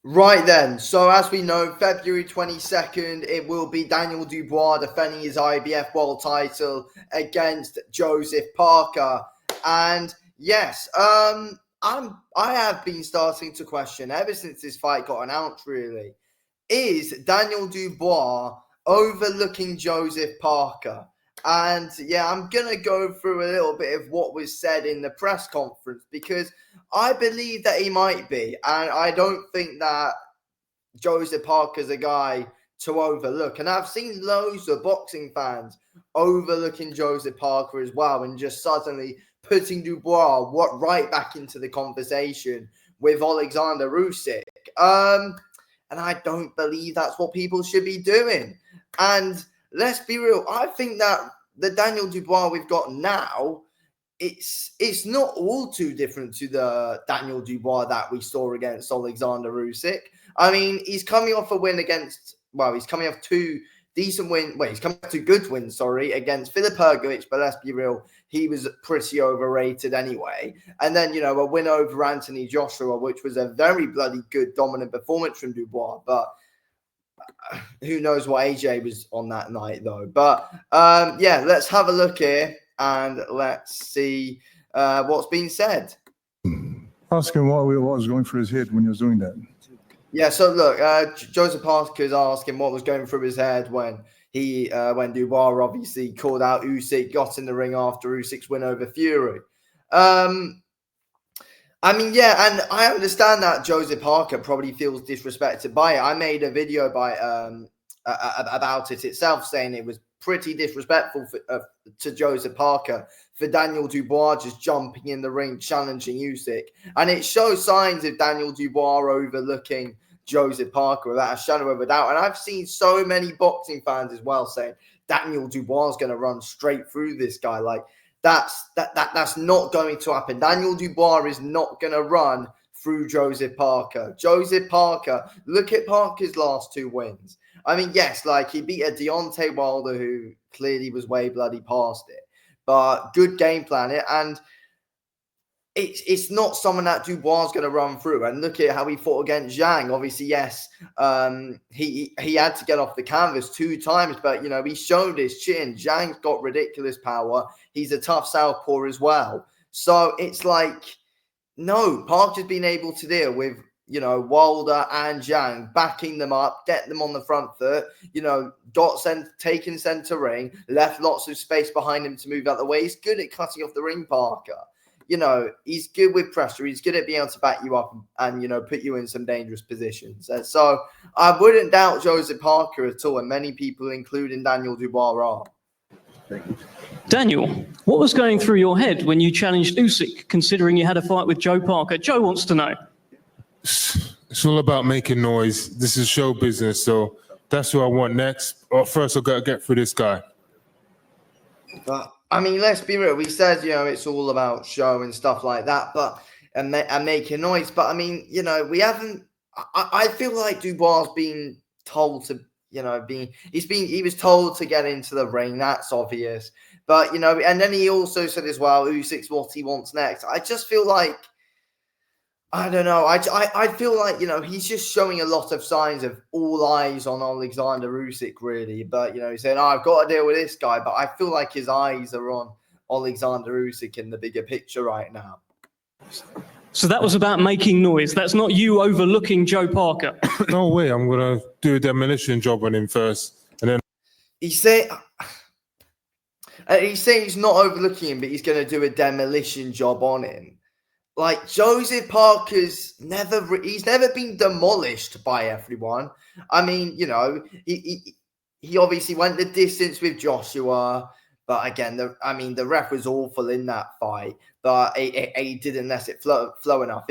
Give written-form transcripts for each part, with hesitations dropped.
Right then, so as we know, February 22nd, it will be Daniel Dubois defending his IBF world title against Joseph Parker. And yes, I have been starting to question ever since this fight got announced, really. Is Daniel Dubois overlooking Joseph Parker? And yeah, I'm going to go through a little bit of what was said in the press conference because I believe that he might be. And I don't think that Joseph Parker's a guy to overlook. And I've seen loads of boxing fans overlooking Joseph Parker as well and just suddenly putting Dubois right back into the conversation with Alexander Usyk. And I don't believe that's what people should be doing. And let's be real, I think that the Daniel Dubois we've got now, it's not all too different to the Daniel Dubois that we saw against Alexander Usyk. I mean, he's coming off a win against, he's coming off two decent wins. He's coming off two good wins, against Filip Hrgović, but let's be real, he was pretty overrated anyway. And then, a win over Anthony Joshua, which was a very bloody good dominant performance from Dubois. But who knows what AJ was on that night, though. But, let's have a look here and let's see what's being said. Ask him what was going through his head when he was doing that. Yeah, so look, Joseph Parker's asking what was going through his head when Dubois obviously called out Usyk, got in the ring after Usyk's win over Fury. And I understand that Joseph Parker probably feels disrespected by it. I made a video about it itself saying it was pretty disrespectful to Joseph Parker for Daniel Dubois just jumping in the ring, challenging Usyk. And it shows signs of Daniel Dubois overlooking Joseph Parker without a shadow of a doubt. And I've seen so many boxing fans as well saying Daniel Dubois is going to run straight through this guy. Like, that's not going to happen. Daniel Dubois is not going to run through Joseph Parker. Joseph Parker, look at Parker's last two wins. I mean, yes, he beat a Deontay Wilder who clearly was way bloody past it. But good game plan. And it's not someone that Dubois is going to run through. And look at how he fought against Zhang. Obviously, yes, he had to get off the canvas 2 times. But, he showed his chin. Zhang's got ridiculous power. He's a tough southpaw as well. So it's no, Parker's been able to deal with Wilder and Zhang, backing them up, get them on the front foot, taken center ring, left lots of space behind him to move out the way. He's good at cutting off the ring, Parker. He's good with pressure. He's good at being able to back you up and put you in some dangerous positions. So I wouldn't doubt Joseph Parker at all, and many people, including Daniel Dubois, are. Daniel, what was going through your head when you challenged Usyk, considering you had a fight with Joe Parker? Joe wants to know. It's all about making noise. This is show business, so that's who I want next. But first, I've got to get through this guy. But I mean, let's be real. We said, it's all about show and stuff like that, but and making noise. But I mean, we haven't. I feel like Dubois been told to, he was told to get into the ring. That's obvious. But and then he also said as well, Usyk's what he wants next. I just feel like, I don't know. I feel like, he's just showing a lot of signs of all eyes on Alexander Usyk, really. But, he said, I've got to deal with this guy. But I feel like his eyes are on Alexander Usyk in the bigger picture right now. So that was about making noise. That's not you overlooking Joe Parker. No way. I'm going to do a demolition job on him first. And then he's saying he's not overlooking him, but he's going to do a demolition job on him. Joseph Parker's never been demolished by everyone. I mean, he obviously went the distance with Joshua, but again, the ref was awful in that fight, but he didn't let it flow enough.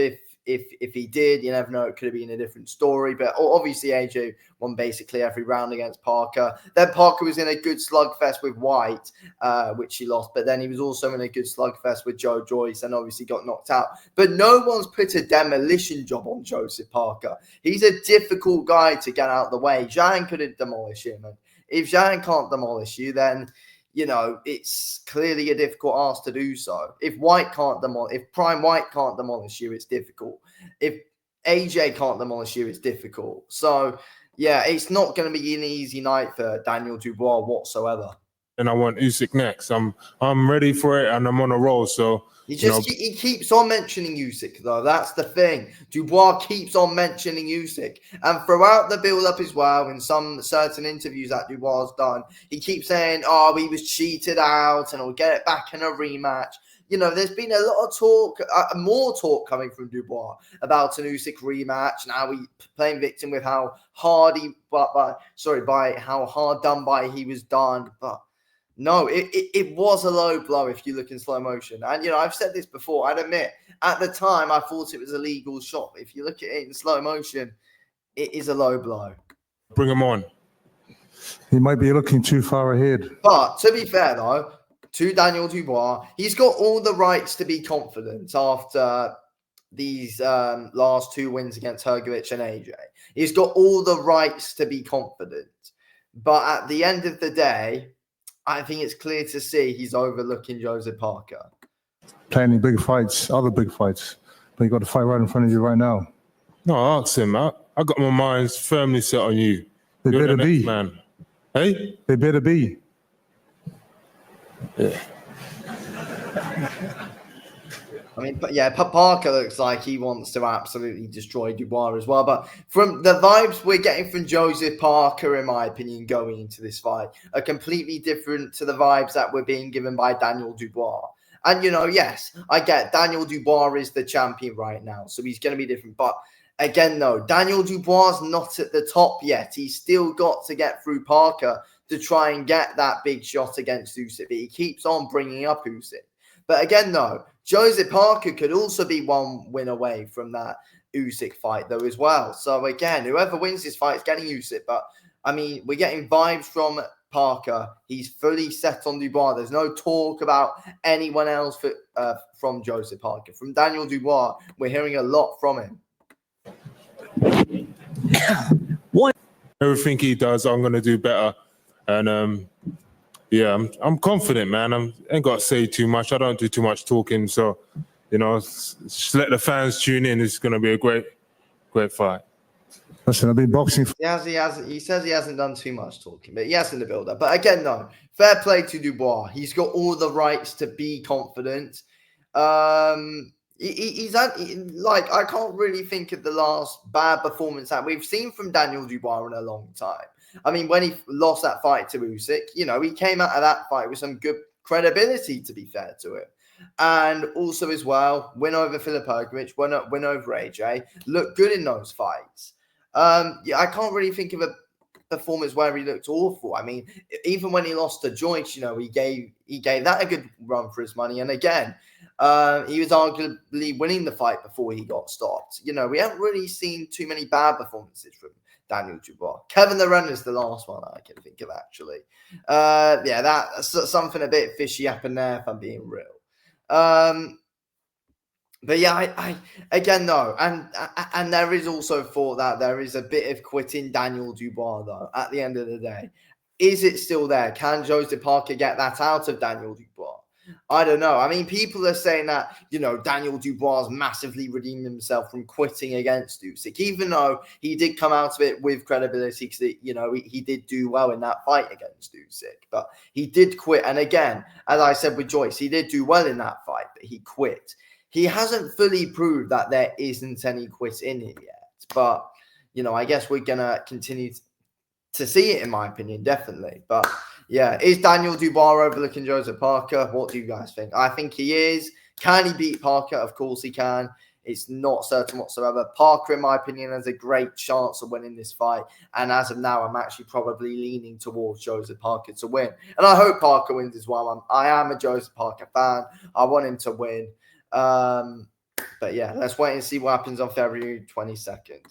If he did, you never know, it could have been a different story. But obviously, AJ won basically every round against Parker. Then Parker was in a good slugfest with White, which he lost. But then he was also in a good slugfest with Joe Joyce and obviously got knocked out. But no one's put a demolition job on Joseph Parker. He's a difficult guy to get out of the way. Zhang couldn't demolish him. And if Zhang can't demolish you, then it's clearly a difficult ask to do so. If Prime White can't demolish you, it's difficult. If AJ can't demolish you, it's difficult. So, yeah, it's not going to be an easy night for Daniel Dubois whatsoever. And I want Usyk next. I'm ready for it, and I'm on a roll. So He keeps on mentioning Usyk, though. That's the thing. Dubois keeps on mentioning Usyk. And throughout the build-up as well, in some certain interviews that Dubois has done, he keeps saying, oh, he was cheated out and he'll get it back in a rematch. You know, there's been a lot of talk, more talk coming from Dubois about an Usyk rematch. Now he's playing victim with how hard by how hard done by he was done. But no, it was a low blow if you look in slow motion. And, I've said this before. I'd admit, at the time, I thought it was a legal shot. If you look at it in slow motion, it is a low blow. bring him on. He might be looking too far ahead. But to be fair, though, to Daniel Dubois, he's got all the rights to be confident after these last 2 wins against Hrgovic and AJ. He's got all the rights to be confident. But at the end of the day, I think it's clear to see he's overlooking Joseph Parker. Playing big fights, other big fights. But you got to fight right in front of you right now. No, ask him. I got my mind firmly set on you. They You're better the next be. man. Hey? They better be. Yeah. I mean, but yeah, Parker looks like he wants to absolutely destroy Dubois as well. But from the vibes we're getting from Joseph Parker, in my opinion, going into this fight are completely different to the vibes that were being given by Daniel Dubois. And, yes, I get Daniel Dubois is the champion right now, so he's going to be different. But again, no, Daniel Dubois is not at the top yet. He's still got to get through Parker to try and get that big shot against Usyk. But he keeps on bringing up Usyk. But again, no, Joseph Parker could also be 1 win away from that Usyk fight, though, as well. So, again, whoever wins this fight is getting Usyk. But, I mean, we're getting vibes from Parker. He's fully set on Dubois. There's no talk about anyone else from Joseph Parker. From Daniel Dubois, we're hearing a lot from him. Why? Everything he does, I'm going to do better. And, yeah, I'm confident, man. I ain't got to say too much. I don't do too much talking. So, just let the fans tune in. It's going to be a great fight. Listen, I've been boxing. He says he hasn't done too much talking, but he has in the build-up. But again, no, fair play to Dubois. He's got all the rights to be confident. He's like, I can't really think of the last bad performance that we've seen from Daniel Dubois in a long time. I mean, when he lost that fight to Usyk, he came out of that fight with some good credibility, to be fair to him. And also as well, win over Filip Hrgovic, win over AJ, looked good in those fights. I can't really think of a performance where he looked awful. I mean, even when he lost to Joyce, he gave that a good run for his money. And again, he was arguably winning the fight before he got stopped. We haven't really seen too many bad performances from Daniel Dubois. Kevin the Runner is the last one I can think of, actually. That's something a bit fishy happened there, if I'm being real. But yeah, I again, no. And there is also thought that there is a bit of quitting Daniel Dubois, though, at the end of the day. Is it still there? Can Joseph Parker get that out of Daniel Dubois? I don't know. I mean, people are saying that, Daniel Dubois massively redeemed himself from quitting against Usyk, even though he did come out of it with credibility because, he did do well in that fight against Usyk. But he did quit. And again, as I said with Joyce, he did do well in that fight, but he quit. He hasn't fully proved that there isn't any quit in him yet. But, I guess we're going to continue to see it, in my opinion, definitely. But yeah, is Daniel Dubois overlooking Joseph Parker? What do you guys think? I think he is. Can he beat Parker? Of course he can. It's not certain whatsoever. Parker, in my opinion, has a great chance of winning this fight. And as of now, I'm actually probably leaning towards Joseph Parker to win. And I hope Parker wins as well. I am a Joseph Parker fan. I want him to win. But yeah, let's wait and see what happens on February 22nd.